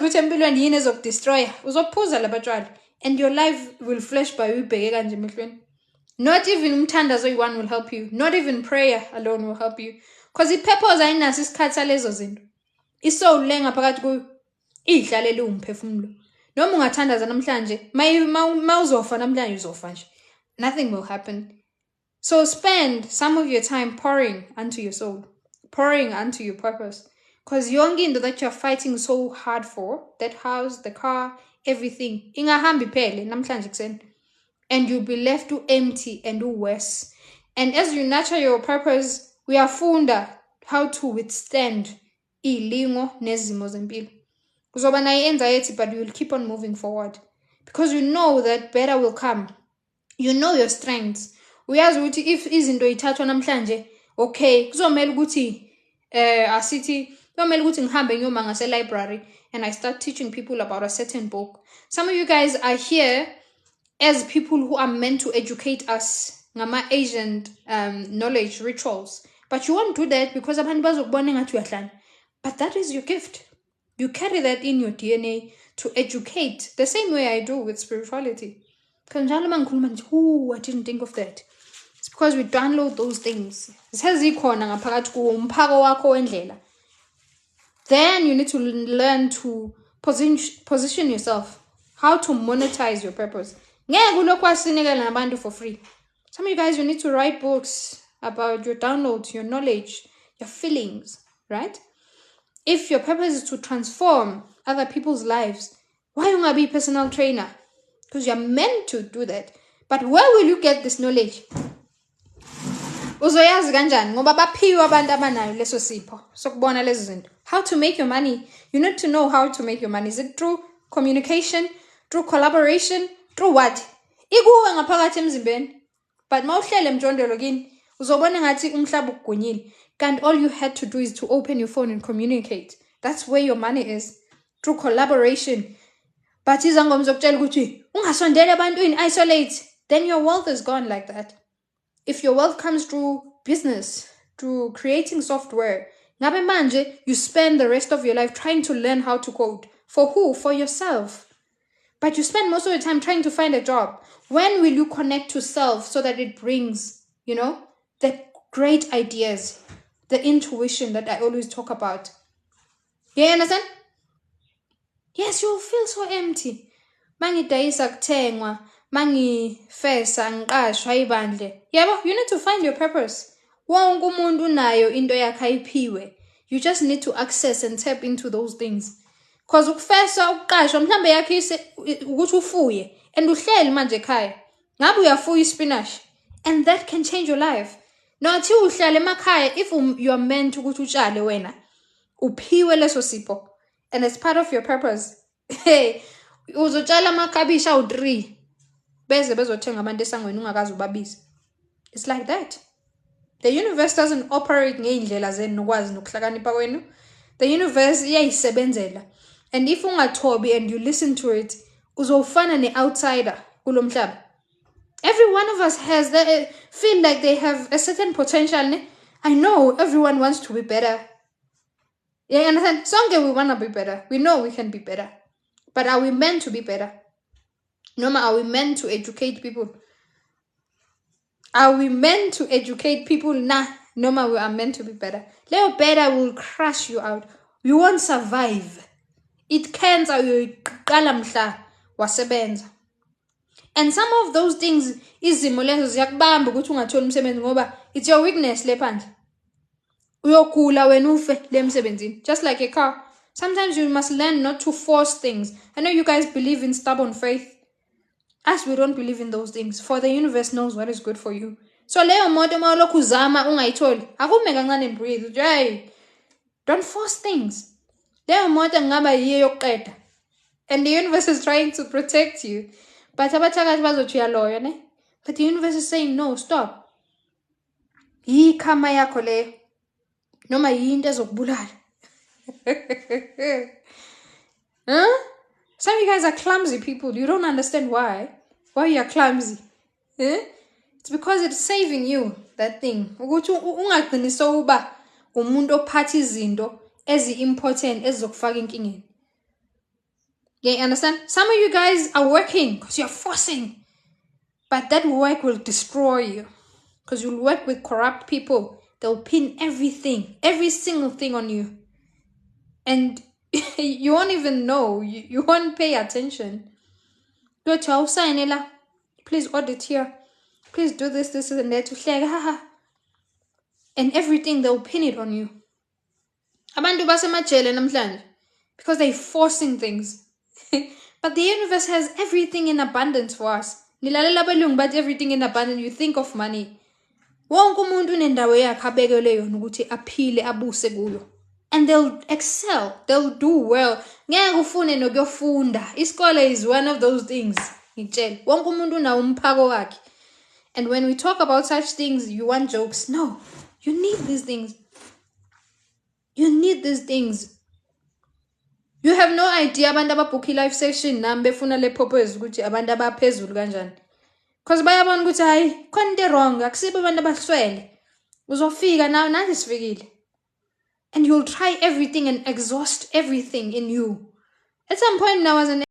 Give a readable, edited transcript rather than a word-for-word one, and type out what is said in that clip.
ukuthi empilweni yini ezokudestroy uzophuza labatshwala and your life will flash by ubheke kanje emehlweni. Not even umthandazo oyi-1 will help you. Not even prayer alone will help you. Because i-purpose ayinaso isikhathi salezo zinto. Isoul le ngaphakathi kuyo idlalele umphefumulo. Noma ungathandaza namhlanje, mawuzofa namhlanje uzofa nje. Nothing will happen. So spend some of your time pouring unto your soul, pouring unto your purpose. Because yonke into that you're fighting so hard for, that house, the car, everything, ingahambi phele namhlanje kuseni. And you'll be left too empty and worse. And as you nurture your purpose, uyafunda how to withstand ilingo nezimo zempilo. Kuzoba na anxiety, but you will keep on moving forward. Because you know that better will come. You know your strengths. Uyazi ukuthi if izinto ithathwa namhlanje, okay, kuzomela ukuthi kuzomela ukuthi ngihambe ngiyoma ngase library and I start teaching people about a certain book. Some of you guys are here as people who are meant to educate us ngama ancient knowledge rituals, but you won't do that because abantu bazokubona ngathi uyahlanya. But that is your gift. You carry that in your DNA to educate the same way I do with spirituality. Kanjalo mangikhuluma nje, I didn't think of that. It's because we download those things. Sezikhona ngaphakathi kuwo umphako wakho wendlela. Then you need to learn to position yourself, how to monetize your purpose. For free. Some of you guys, you need to write books about your downloads, your knowledge, your feelings, right? If your purpose is to transform other people's lives, why don't you be a personal trainer? Because you're meant to do that. But where will you get this knowledge? How to make your money. You need to know how to make your money. Is it through communication, through collaboration, through what? Ikuwe ngaphakathi emzimbeni. But mawuhlele emjondolo kini, uzobona ngathi umhlaba ukugonyile. And all you had to do is to open your phone and communicate. That's where your money is. Through collaboration. But izangoma zokutshela ukuthi ungasondela ebantwini, isolate. Then your wealth is gone like that. If your wealth comes through business, through creating software, ngabe manje you spend the rest of your life trying to learn how to code. For who? For yourself. But you spend most of your time trying to find a job. When will you connect to self so that it brings, the great ideas, the intuition that I always talk about? You understand? Yes, you'll feel so empty. Mangidayisa kuthengwa, mangifesa ngiqashwa ibandle. Yabo, you need to find your purpose. Wonke umuntu unayo into yakhe ayiphiwe. You just need to access and tap into those things. Because ukufesa ukuqashwa mhlambe yakhe ukuthi ufuye and uhleli manje ekhaya. Ngabe uyafuya ispinach and that can change your life. Nathi uhlala emakhaya if you are meant ukuthi utshale wena. Uphiwe leso sipho and it's part of your purpose. Hey, uzotshala amakhabisha awu3 beze bezothenga abantu esangweni ungakazi ubabiza. It's like that. The universe doesn't operate ngeindlela zenu nokwazi nokuhlakanipha kwenu. The universe iyayisebenzela. And if ungathobi and you listen to it, uzofana ne-outsider kulo mhlaba. Every one of us has that feel like they have a certain potential. Ne? I know everyone wants to be better. You understand? Sonke we want to be better. We know we can be better. But are we meant to be better? No, are we meant to educate people? Are we meant to educate people? Nah, no, we are meant to be better. Leo better will crush you out. You won't survive. It can't wasebenza. And some of those things izimo lezo ziyakubamba ukuthi ungatholi umsebenzi ngoba it's your weakness lephandle. Uyogula wena ufe le msebenzini. Just like a car. Sometimes you must learn not to force things. I know you guys believe in stubborn faith. Us, we don't believe in those things. For the universe knows what is good for you. So leyo moto mawulokhu uzama ungayitholi. Akume kancane and breathe. Hey, don't force things. Leyo moto ngaba yiyo yokuqeda. And the universe is trying to protect you. But abathakathi bazothi uyaloya ne? But the universe is saying no, stop. Yikhama yakho leyo. Noma yinto ezokubulala. Huh? Some of you guys are clumsy people. You don't understand why. Why you are clumsy. Eh? It's because it's saving you, that thing. Ukuthi ungagcini sowuba umuntu ophatha izinto ezi-important ezizokufaka enkingeni. Yeah, you understand? Some of you guys are working because you're forcing, but that work will destroy you because you'll work with corrupt people. They'll pin everything, every single thing on you. And you won't even know. You won't pay attention. Go to our please audit here. Please do this, and that. And everything, they'll pin it on you. Abantu basemajele namhlanje because they're forcing things. But the universe has everything in abundance for us. Nilalela abelungu bathi everything in abundance, you think of money. Wonke umuntu unendawo yakhe abekelwe yona ukuthi aphile abuse kuyo. And they'll excel, they'll do well. Ngeke ufune nokuyofunda. Isikole is one of those things. Ngitshela, wonke umuntu unawo umphako wakhe. And when we talk about such things, you want jokes. No, you need these things. You need these things. You have no idea abantu ababhukhi live session nami befuna le purpose ukuthi abantu abaphezulu kanjani. Because bayabona ukuthi hayi khona into wrong, akusibo abantu abaswele. Uzofika nawe nathi sifikile. And you'll try everything and exhaust everything in you. At some point, now as an